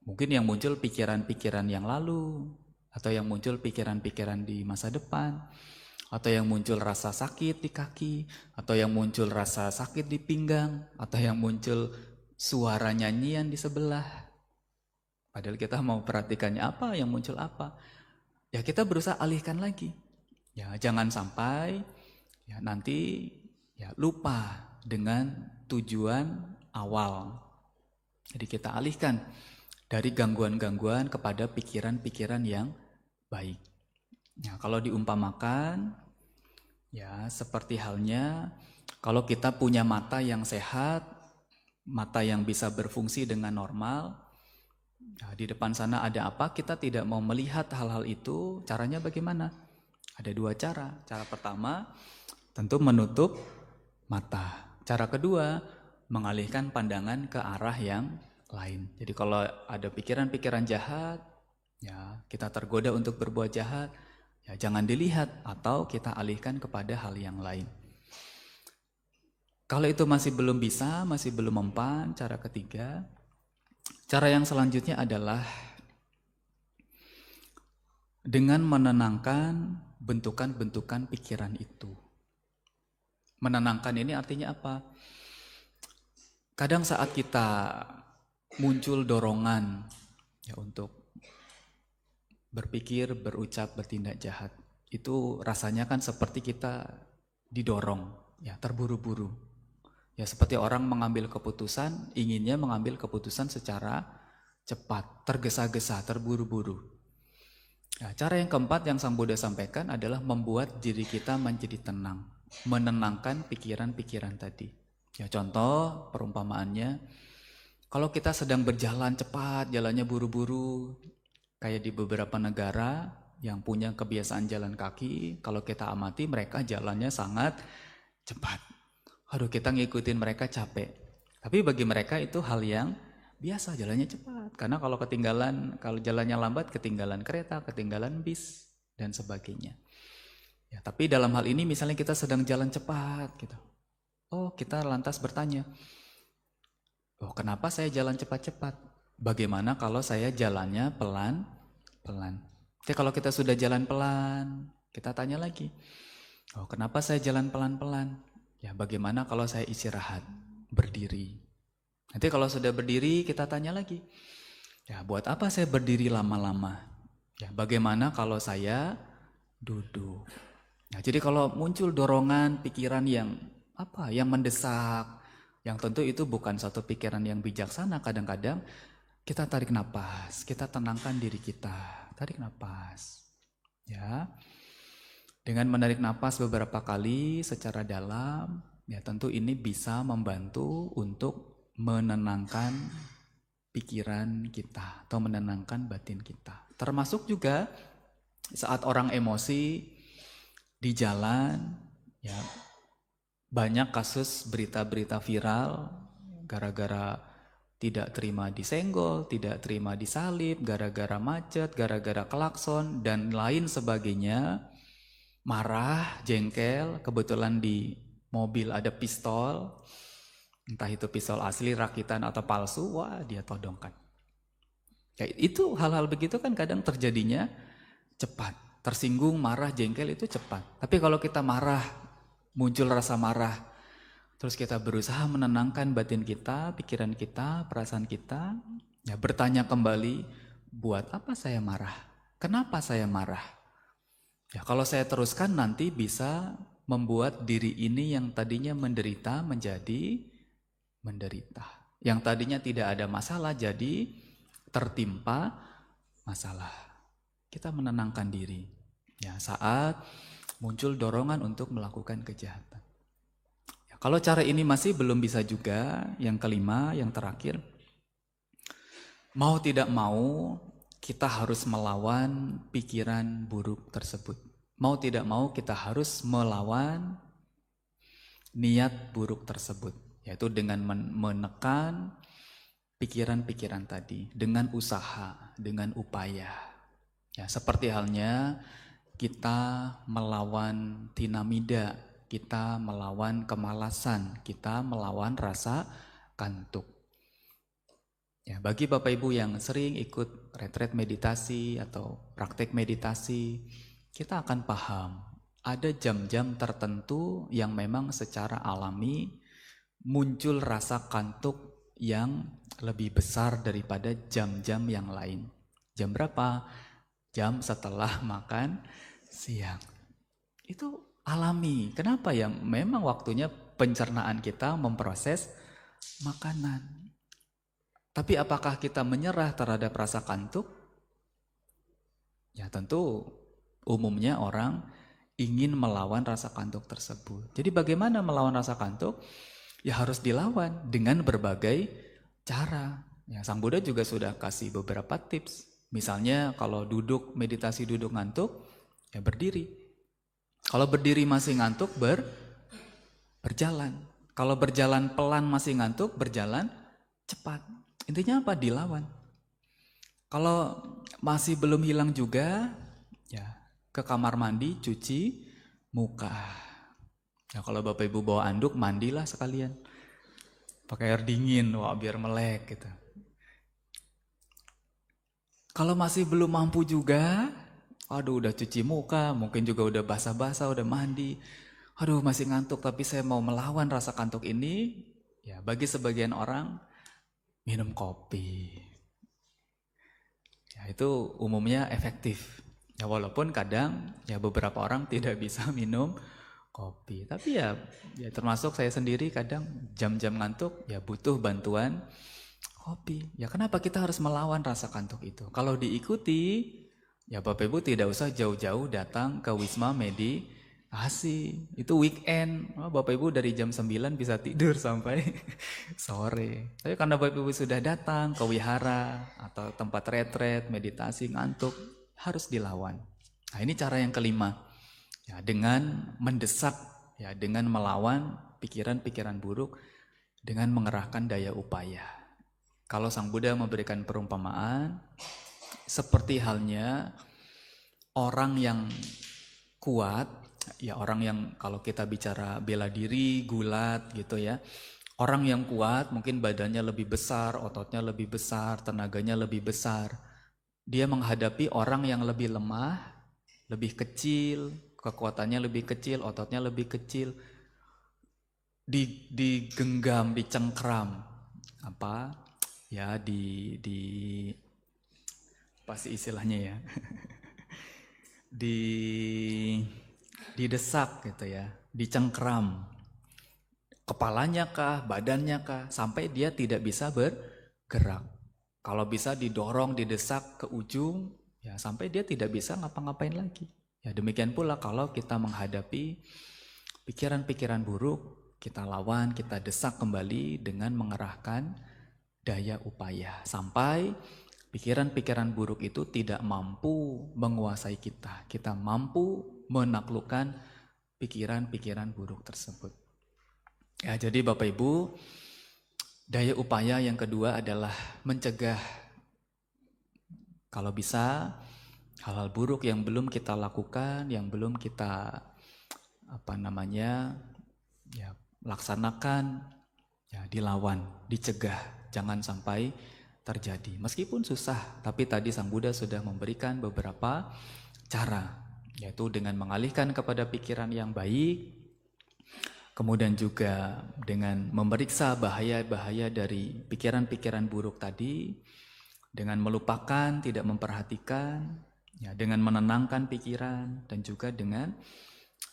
Mungkin yang muncul pikiran-pikiran yang lalu, atau yang muncul pikiran-pikiran di masa depan, atau yang muncul rasa sakit di kaki, atau yang muncul rasa sakit di pinggang, atau yang muncul suara nyanyian di sebelah. Padahal kita mau perhatikannya apa, yang muncul apa. Ya kita berusaha alihkan lagi. Ya jangan sampai ya nanti ya lupa dengan tujuan awal. Jadi kita alihkan dari gangguan-gangguan kepada pikiran-pikiran yang baik. Ya, kalau diumpamakan, ya seperti halnya kalau kita punya mata yang sehat, mata yang bisa berfungsi dengan normal, ya, di depan sana ada apa, kita tidak mau melihat hal-hal itu, caranya bagaimana? Ada dua cara. Cara pertama, tentu menutup mata. Cara kedua, mengalihkan pandangan ke arah yang lain. Jadi kalau ada pikiran-pikiran jahat, ya kita tergoda untuk berbuat jahat, ya jangan dilihat atau kita alihkan kepada hal yang lain. Kalau itu masih belum bisa, masih belum mempan, cara ketiga, cara yang selanjutnya adalah dengan menenangkan bentukan-bentukan pikiran itu. Menenangkan ini artinya apa? Kadang saat kita muncul dorongan ya untuk berpikir, berucap, bertindak jahat, itu rasanya kan seperti kita didorong, ya terburu-buru. Ya seperti orang mengambil keputusan, inginnya mengambil keputusan secara cepat, tergesa-gesa, terburu-buru. Ya, cara yang keempat yang Sang Buddha sampaikan adalah membuat diri kita menjadi tenang, menenangkan pikiran-pikiran tadi. Ya contoh perumpamaannya, kalau kita sedang berjalan cepat, jalannya buru-buru, kayak di beberapa negara yang punya kebiasaan jalan kaki, kalau kita amati mereka jalannya sangat cepat. Aduh kita ngikutin mereka capek. Tapi bagi mereka itu hal yang biasa, jalannya cepat. cepat. Karena kalau jalannya lambat, ketinggalan kereta, ketinggalan bis, dan sebagainya. Ya, tapi dalam hal ini misalnya kita sedang jalan cepat gitu. Oh, kita lantas bertanya, oh kenapa saya jalan cepat-cepat? Bagaimana kalau saya jalannya pelan-pelan? Jadi kalau kita sudah jalan pelan, kita tanya lagi, oh kenapa saya jalan pelan-pelan? Ya bagaimana kalau saya istirahat, berdiri? Nanti kalau sudah berdiri kita tanya lagi, ya buat apa saya berdiri lama-lama? Ya bagaimana kalau saya duduk? Nah, jadi kalau muncul dorongan pikiran yang mendesak, yang tentu itu bukan satu pikiran yang bijaksana, kadang-kadang kita tarik napas, kita tenangkan diri kita, tarik napas. Ya. Dengan menarik napas beberapa kali secara dalam, ya tentu ini bisa membantu untuk menenangkan pikiran kita atau menenangkan batin kita. Termasuk juga saat orang emosi di jalan, ya banyak kasus berita-berita viral gara-gara tidak terima disenggol, tidak terima disalib, gara-gara macet, gara-gara klakson dan lain sebagainya. Marah, jengkel, kebetulan di mobil ada pistol, entah itu pistol asli, rakitan atau palsu, wah dia todongkan. Ya, itu hal-hal begitu kan kadang terjadinya cepat. Tersinggung, marah, jengkel itu cepat. Tapi kalau kita marah, muncul rasa marah, terus kita berusaha menenangkan batin kita, pikiran kita, perasaan kita, ya bertanya kembali, buat apa saya marah? Kenapa saya marah? Ya, kalau saya teruskan nanti bisa membuat diri ini yang tadinya menderita menjadi menderita. Yang tadinya tidak ada masalah jadi tertimpa masalah. Kita menenangkan diri. Ya, saat muncul dorongan untuk melakukan kejahatan. Ya, kalau cara ini masih belum bisa juga, yang kelima, yang terakhir, mau tidak mau kita harus melawan pikiran buruk tersebut. Mau tidak mau kita harus melawan niat buruk tersebut. Yaitu dengan menekan pikiran-pikiran tadi. Dengan usaha, dengan upaya. Ya, seperti halnya kita melawan tinamida, kita melawan kemalasan, kita melawan rasa kantuk. Ya, bagi Bapak Ibu yang sering ikut retret meditasi atau praktek meditasi, kita akan paham ada jam-jam tertentu yang memang secara alami muncul rasa kantuk yang lebih besar daripada jam-jam yang lain. Jam berapa? Jam setelah makan siang. Itu alami. Kenapa ya? Memang waktunya pencernaan kita memproses makanan. Tapi apakah kita menyerah terhadap rasa kantuk? Ya tentu umumnya orang ingin melawan rasa kantuk tersebut. Jadi bagaimana melawan rasa kantuk? Ya harus dilawan dengan berbagai cara. Ya, Sang Buddha juga sudah kasih beberapa tips. Misalnya kalau duduk, meditasi duduk ngantuk, ya berdiri. Kalau berdiri masih ngantuk, berjalan. Kalau berjalan pelan masih ngantuk, berjalan cepat. Intinya apa? Dilawan. Kalau masih belum hilang juga, ya ke kamar mandi, cuci muka. Ya kalau Bapak Ibu bawa anduk, mandilah sekalian. Pakai air dingin, wah biar melek gitu. Kalau masih belum mampu juga, aduh udah cuci muka, mungkin juga udah basah-basah, udah mandi. Aduh masih ngantuk tapi saya mau melawan rasa kantuk ini. Ya bagi sebagian orang, minum kopi. Ya itu umumnya efektif. Ya walaupun kadang ya beberapa orang tidak bisa minum kopi. Tapi ya termasuk saya sendiri kadang jam-jam ngantuk ya butuh bantuan kopi. Ya kenapa kita harus melawan rasa kantuk itu? Kalau diikuti, ya Bapak Ibu tidak usah jauh-jauh datang ke Wisma Meditasi. Itu weekend. Bapak Ibu dari jam 9 bisa tidur sampai sore. Tapi karena Bapak Ibu sudah datang ke wihara atau tempat retret, meditasi, ngantuk, harus dilawan. Nah ini cara yang kelima. Ya, dengan mendesak, ya, dengan melawan pikiran-pikiran buruk, dengan mengerahkan daya upaya. Kalau Sang Buddha memberikan perumpamaan, seperti halnya orang yang kuat, ya orang yang kalau kita bicara bela diri, gulat gitu ya. Orang yang kuat mungkin badannya lebih besar, ototnya lebih besar, tenaganya lebih besar. Dia menghadapi orang yang lebih lemah, lebih kecil, kekuatannya lebih kecil, ototnya lebih kecil. Digenggam, dicengkram, apa ya, pasti istilahnya ya, didesak gitu ya, dicengkram, kepalanya kah, badannya kah, sampai dia tidak bisa bergerak. Kalau bisa didorong, didesak ke ujung, ya sampai dia tidak bisa ngapa-ngapain lagi. Ya demikian pula kalau kita menghadapi pikiran-pikiran buruk, kita lawan, kita desak kembali dengan mengerahkan daya upaya. Sampai pikiran-pikiran buruk itu tidak mampu menguasai kita. Kita mampu menaklukkan pikiran-pikiran buruk tersebut. Ya, jadi Bapak Ibu, daya upaya yang kedua adalah mencegah, kalau bisa, hal-hal buruk yang belum kita lakukan, yang belum kita ya laksanakan, ya dilawan, dicegah, jangan sampai terjadi. Meskipun susah, tapi tadi Sang Buddha sudah memberikan beberapa cara, yaitu dengan mengalihkan kepada pikiran yang baik, kemudian juga dengan memeriksa bahaya-bahaya dari pikiran-pikiran buruk tadi, dengan melupakan, tidak memperhatikan, ya, dengan menenangkan pikiran, dan juga dengan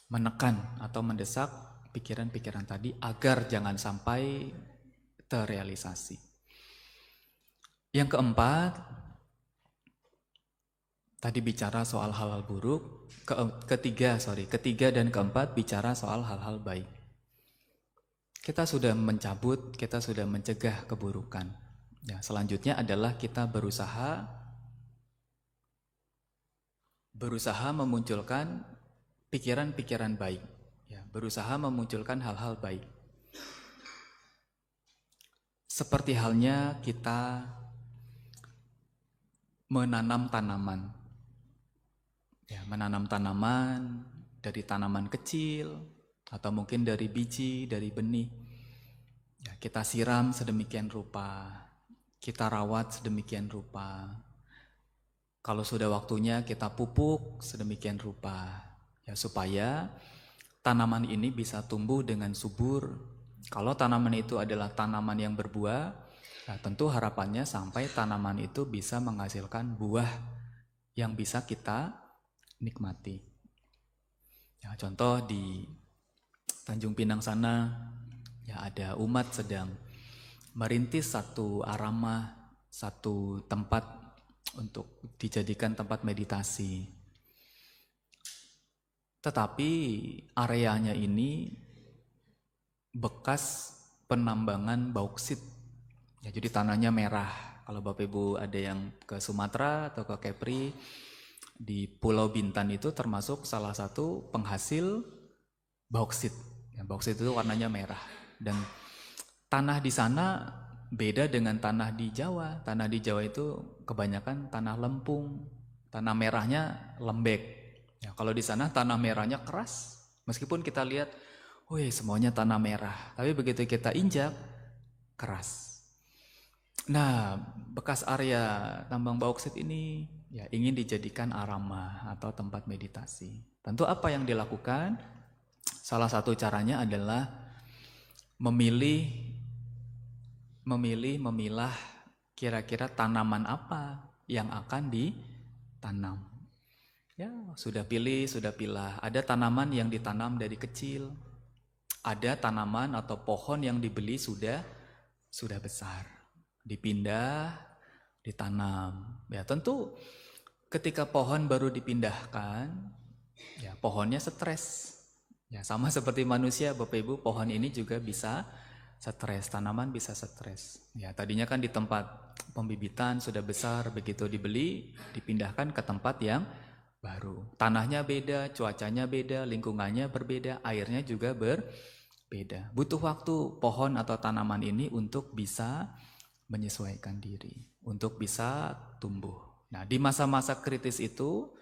menekan atau mendesak pikiran-pikiran tadi agar jangan sampai terrealisasi. Yang keempat, tadi bicara soal hal-hal buruk. Ketiga dan keempat bicara soal hal-hal baik. Kita sudah mencabut, kita sudah mencegah keburukan. Ya, selanjutnya adalah kita berusaha memunculkan pikiran-pikiran baik. Ya, berusaha memunculkan hal-hal baik. Seperti halnya kita menanam tanaman. Ya, menanam tanaman dari tanaman kecil atau mungkin dari biji, dari benih. Ya, kita siram sedemikian rupa, kita rawat sedemikian rupa. Kalau sudah waktunya kita pupuk sedemikian rupa, ya supaya tanaman ini bisa tumbuh dengan subur. Kalau tanaman itu adalah tanaman yang berbuah, nah tentu harapannya sampai tanaman itu bisa menghasilkan buah yang bisa kita nikmati. Ya, contoh di Tanjung Pinang sana, ya ada umat sedang merintis satu arama, satu tempat untuk dijadikan tempat meditasi. Tetapi areanya ini bekas penambangan bauksit. Ya, jadi tanahnya merah. Kalau Bapak Ibu ada yang ke Sumatera atau ke Kepri, di Pulau Bintan itu termasuk salah satu penghasil bauksit. Ya, bauksit itu warnanya merah. Dan tanah di sana beda dengan tanah di Jawa. Tanah di Jawa itu kebanyakan tanah lempung. Tanah merahnya lembek. Ya, kalau di sana tanah merahnya keras. Meskipun kita lihat, wih semuanya tanah merah. Tapi begitu kita injak, keras. Nah, bekas area tambang bauksit ini ya ingin dijadikan arama atau tempat meditasi. Tentu apa yang dilakukan? Salah satu caranya adalah memilah kira-kira tanaman apa yang akan ditanam. Ya, sudah pilah. Ada tanaman yang ditanam dari kecil. Ada tanaman atau pohon yang dibeli sudah besar. Dipindah, ditanam. Ya, tentu ketika pohon baru dipindahkan, ya pohonnya stres. Ya, sama seperti manusia, Bapak Ibu, pohon ini juga bisa stres, tanaman bisa stres. Ya, tadinya kan di tempat pembibitan sudah besar, begitu dibeli, dipindahkan ke tempat yang baru. Tanahnya beda, cuacanya beda, lingkungannya berbeda, airnya juga berbeda. Butuh waktu pohon atau tanaman ini untuk bisa menyesuaikan diri untuk bisa tumbuh. Nah, di masa-masa kritis itu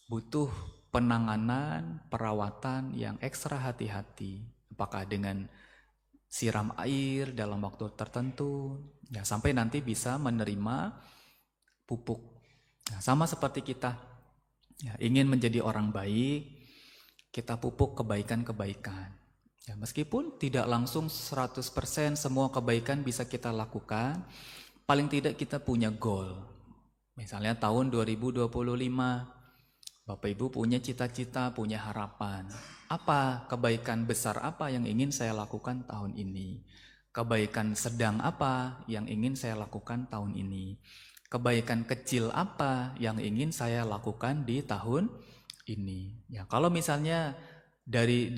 butuh penanganan, perawatan yang ekstra hati-hati. Apakah dengan siram air dalam waktu tertentu, ya sampai nanti bisa menerima pupuk. Nah, sama seperti kita, ya, ingin menjadi orang baik, kita pupuk kebaikan-kebaikan. Ya, meskipun tidak langsung 100% semua kebaikan bisa kita lakukan, paling tidak kita punya goal. Misalnya tahun 2025, Bapak Ibu punya cita-cita, punya harapan. Apa kebaikan besar apa yang ingin saya lakukan tahun ini? Kebaikan sedang apa yang ingin saya lakukan tahun ini? Kebaikan kecil apa yang ingin saya lakukan di tahun ini? Ya, kalau misalnya dari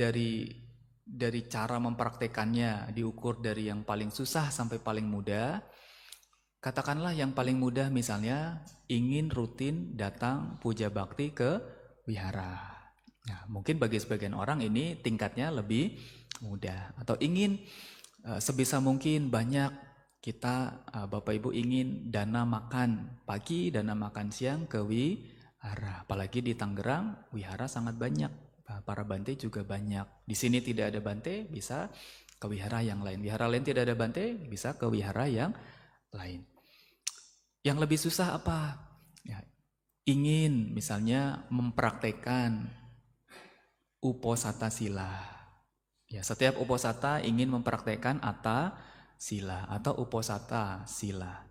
cara mempraktekannya diukur dari yang paling susah sampai paling mudah, katakanlah yang paling mudah misalnya ingin rutin datang puja bakti ke wihara. Nah, mungkin bagi sebagian orang ini tingkatnya lebih mudah. Atau ingin sebisa mungkin banyak kita Bapak Ibu ingin dana makan pagi, dana makan siang ke wihara. Apalagi di Tangerang wihara sangat banyak. Para bante juga banyak. Di sini tidak ada bante, bisa ke wihara yang lain. Wihara lain tidak ada bante, bisa ke wihara yang lain. Yang lebih susah apa? Ya, ingin misalnya mempraktekkan uposatha sila. Ya, setiap uposatha ingin mempraktekkan atta sila atau uposatha sila.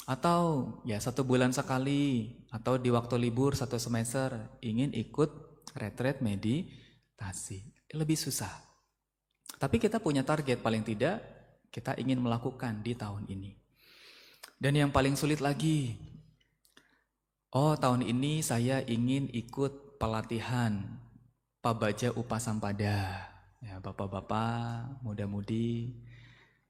Atau ya 1 bulan sekali atau di waktu libur 1 semester ingin ikut retreat meditasi. Lebih susah. Tapi kita punya target, paling tidak kita ingin melakukan di tahun ini. Dan yang paling sulit lagi, tahun ini saya ingin ikut pelatihan Pabaja Upasampada. Ya, bapak-bapak, muda-mudi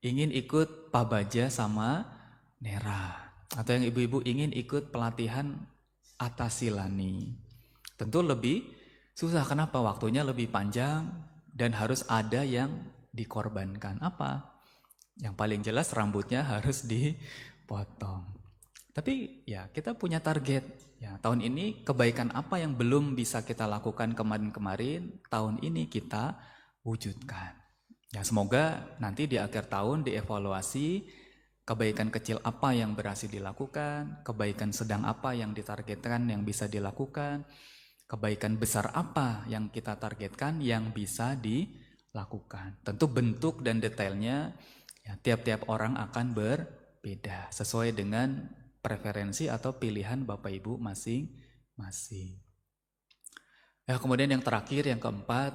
ingin ikut Pabaja sama Nera. Atau yang ibu-ibu ingin ikut pelatihan Atasilani. Tentu lebih susah, kenapa? Waktunya lebih panjang dan harus ada yang dikorbankan. Apa? Yang paling jelas rambutnya harus dipotong. Tapi ya kita punya target. Ya, tahun ini kebaikan apa yang belum bisa kita lakukan kemarin-kemarin, tahun ini kita wujudkan. Ya, semoga nanti di akhir tahun dievaluasi kebaikan kecil apa yang berhasil dilakukan, kebaikan sedang apa yang ditargetkan yang bisa dilakukan, kebaikan besar apa yang kita targetkan yang bisa dilakukan. Tentu bentuk dan detailnya ya, tiap-tiap orang akan berbeda sesuai dengan preferensi atau pilihan Bapak Ibu masing-masing. Ya, kemudian yang terakhir, yang keempat,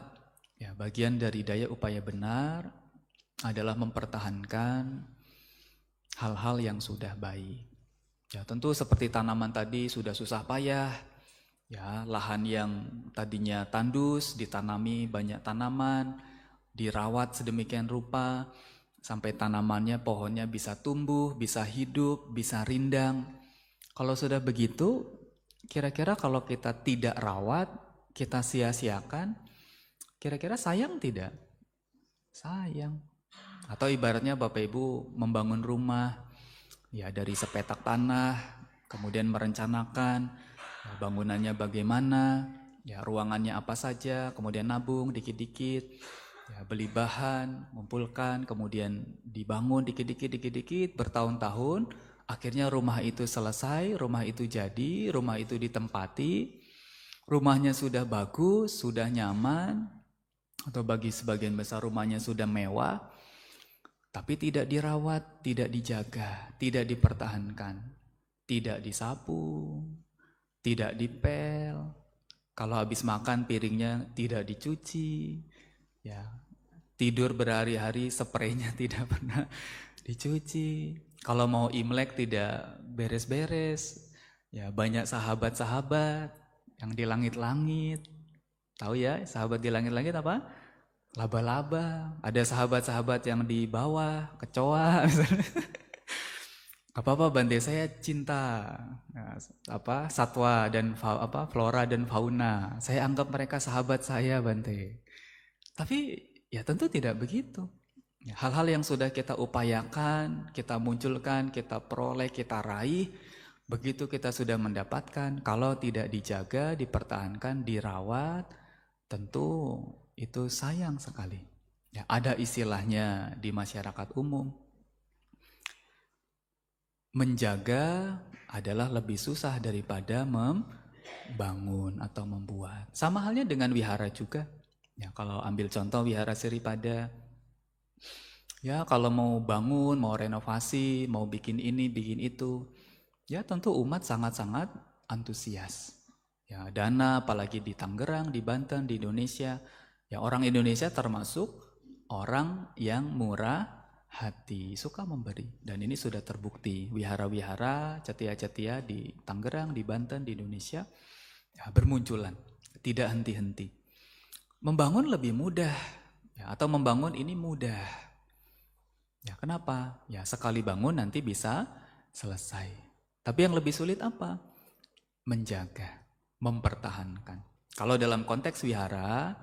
ya, bagian dari daya upaya benar adalah mempertahankan hal-hal yang sudah baik. Ya, tentu seperti tanaman tadi sudah susah payah. Ya, lahan yang tadinya tandus, ditanami banyak tanaman, dirawat sedemikian rupa, sampai tanamannya, pohonnya bisa tumbuh, bisa hidup, bisa rindang. Kalau sudah begitu, kira-kira kalau kita tidak rawat, kita sia-siakan, kira-kira sayang tidak? Sayang. Atau ibaratnya Bapak Ibu membangun rumah, ya dari sepetak tanah, kemudian merencanakan, ya, bangunannya bagaimana, ya ruangannya apa saja, kemudian nabung dikit-dikit, ya beli bahan, ngumpulkan, kemudian dibangun dikit-dikit, bertahun-tahun, akhirnya rumah itu selesai, rumah itu jadi, rumah itu ditempati, rumahnya sudah bagus, sudah nyaman, atau bagi sebagian besar rumahnya sudah mewah, tapi tidak dirawat, tidak dijaga, tidak dipertahankan, tidak disapu, tidak dipel, kalau habis makan piringnya tidak dicuci, ya tidur berhari-hari spraynya tidak pernah dicuci, kalau mau Imlek tidak beres-beres, ya banyak sahabat-sahabat yang di langit-langit, tahu ya sahabat di langit-langit apa? Laba-laba, ada sahabat-sahabat yang di bawah, kecoa misalnya. Apa-apa Bante, saya cinta satwa dan flora dan fauna. Saya anggap mereka sahabat saya Bante. Tapi ya tentu tidak begitu. Ya, hal-hal yang sudah kita upayakan, kita munculkan, kita peroleh, kita raih, begitu kita sudah mendapatkan, kalau tidak dijaga, dipertahankan, dirawat, tentu itu sayang sekali. Ya, ada istilahnya di masyarakat umum, menjaga adalah lebih susah daripada membangun atau membuat. Sama halnya dengan wihara juga. Ya, kalau ambil contoh wihara Siripada, ya kalau mau bangun, mau renovasi, mau bikin ini, bikin itu, ya tentu umat sangat-sangat antusias. Ya, dana apalagi di Tangerang, di Banten, di Indonesia. Ya, orang Indonesia termasuk orang yang murah hati, suka memberi. Dan ini sudah terbukti. Wihara-wihara, cetia-cetia di Tangerang, di Banten, di Indonesia ya, bermunculan, tidak henti-henti. Membangun lebih mudah, ya, atau membangun ini mudah. Ya, kenapa? Ya, sekali bangun nanti bisa selesai. Tapi yang lebih sulit apa? Menjaga, mempertahankan. Kalau dalam konteks wihara,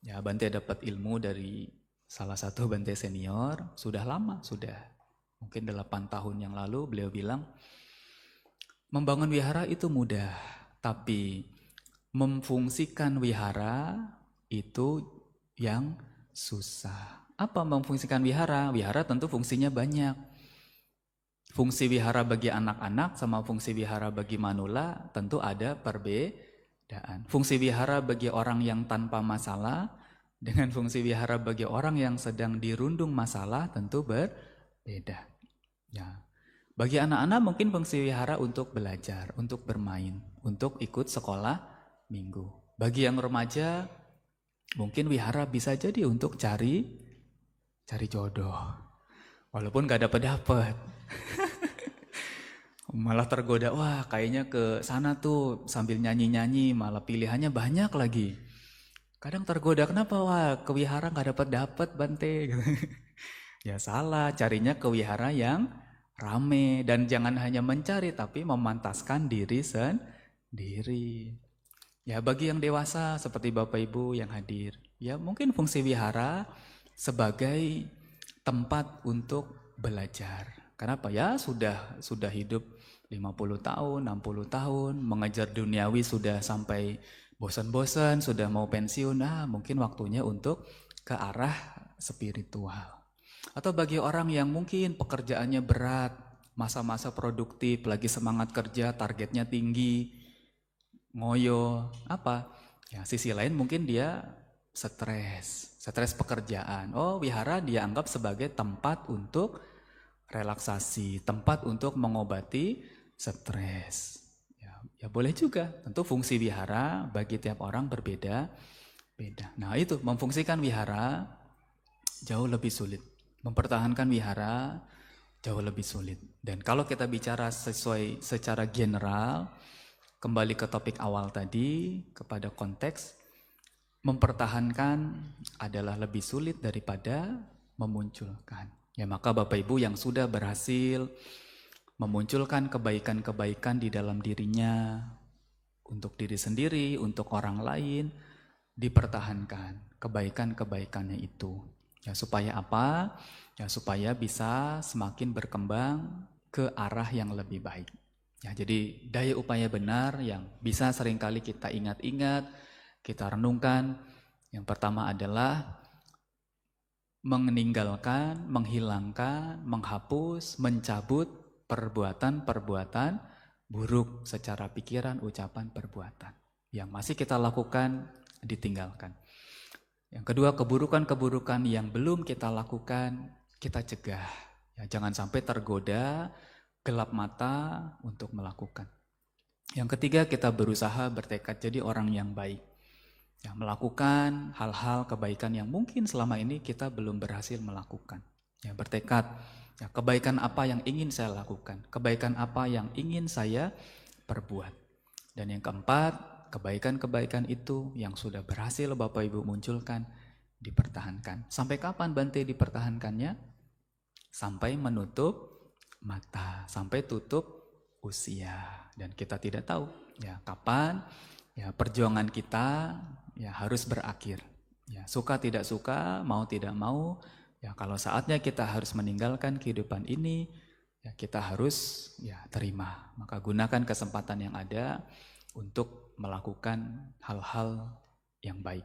ya Bante dapat ilmu dari salah satu Bante senior, sudah lama, sudah mungkin 8 tahun yang lalu beliau bilang, membangun wihara itu mudah, tapi memfungsikan wihara itu yang susah. Apa memfungsikan wihara? Wihara tentu fungsinya banyak. Fungsi wihara bagi anak-anak sama fungsi wihara bagi manula tentu ada perbedaan. Fungsi wihara bagi orang yang tanpa masalah dengan fungsi wihara bagi orang yang sedang dirundung masalah tentu berbeda. Ya. Bagi anak-anak mungkin fungsi wihara untuk belajar, untuk bermain, untuk ikut sekolah minggu. Bagi yang remaja mungkin wihara bisa jadi untuk cari jodoh. Walaupun gak dapet-dapet. Malah tergoda, wah kayaknya ke sana tuh sambil nyanyi-nyanyi, malah pilihannya banyak lagi. Kadang tergoda, kenapa wah ke wihara gak dapet-dapet Bante. Ya salah, carinya ke wihara yang rame. Dan jangan hanya mencari, tapi memantaskan diri sendiri. Ya bagi yang dewasa seperti Bapak Ibu yang hadir, ya mungkin fungsi wihara sebagai tempat untuk belajar. Kenapa? Ya sudah hidup 50 tahun, 60 tahun, mengejar duniawi sudah sampai bosan-bosan, sudah mau pensiun, mungkin waktunya untuk ke arah spiritual. Atau bagi orang yang mungkin pekerjaannya berat, masa-masa produktif, lagi semangat kerja, targetnya tinggi, ngoyo, apa? Ya, sisi lain mungkin dia stres pekerjaan. Oh, wihara dia anggap sebagai tempat untuk relaksasi, tempat untuk mengobati stres. Ya boleh juga. Tentu fungsi wihara bagi tiap orang berbeda. Nah itu, memfungsikan wihara jauh lebih sulit. Mempertahankan wihara jauh lebih sulit. Dan kalau kita bicara secara general, kembali ke topik awal tadi, kepada konteks, mempertahankan adalah lebih sulit daripada memunculkan. Ya maka Bapak Ibu yang sudah berhasil memunculkan kebaikan-kebaikan di dalam dirinya, untuk diri sendiri, untuk orang lain, dipertahankan kebaikan-kebaikannya itu. Ya supaya apa? Ya supaya bisa semakin berkembang ke arah yang lebih baik. Ya jadi daya upaya benar yang bisa seringkali kita ingat-ingat, kita renungkan. Yang pertama adalah meninggalkan, menghilangkan, menghapus, mencabut perbuatan-perbuatan buruk secara pikiran, ucapan, perbuatan. Yang masih kita lakukan, ditinggalkan. Yang kedua, keburukan-keburukan yang belum kita lakukan, kita cegah. Ya, jangan sampai tergoda, gelap mata untuk melakukan. Yang ketiga, kita berusaha bertekad jadi orang yang baik. Ya, melakukan hal-hal kebaikan yang mungkin selama ini kita belum berhasil melakukan. Ya, bertekad, ya, kebaikan apa yang ingin saya lakukan, kebaikan apa yang ingin saya perbuat. Dan yang keempat, kebaikan-kebaikan itu yang sudah berhasil Bapak Ibu munculkan, dipertahankan. Sampai kapan Bante dipertahankannya? Sampai menutup mata, sampai tutup usia. Dan kita tidak tahu ya kapan ya perjuangan kita ya harus berakhir. Ya, suka tidak suka, mau tidak mau, Ya, kalau saatnya kita harus meninggalkan kehidupan ini, ya kita harus ya terima. Maka gunakan kesempatan yang ada untuk melakukan hal-hal yang baik.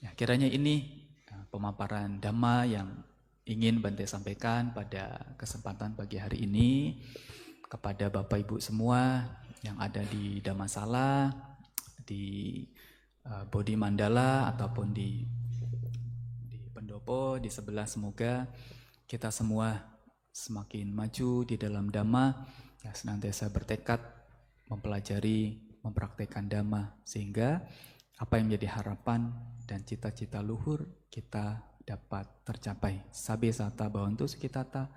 Ya, kiranya ini pemaparan Dhamma yang ingin Bante sampaikan pada kesempatan pagi hari ini kepada Bapak Ibu semua yang ada di Dhammasala, di Bodhi Mandala ataupun di Pendopo di sebelah. Semoga kita semua semakin maju di dalam Dhamma, ya senantiasa bertekad mempelajari, mempraktekkan Dhamma, sehingga apa yang menjadi harapan dan cita-cita luhur kita dapat tercapai. Sabbe sata bhavantu sukhitata.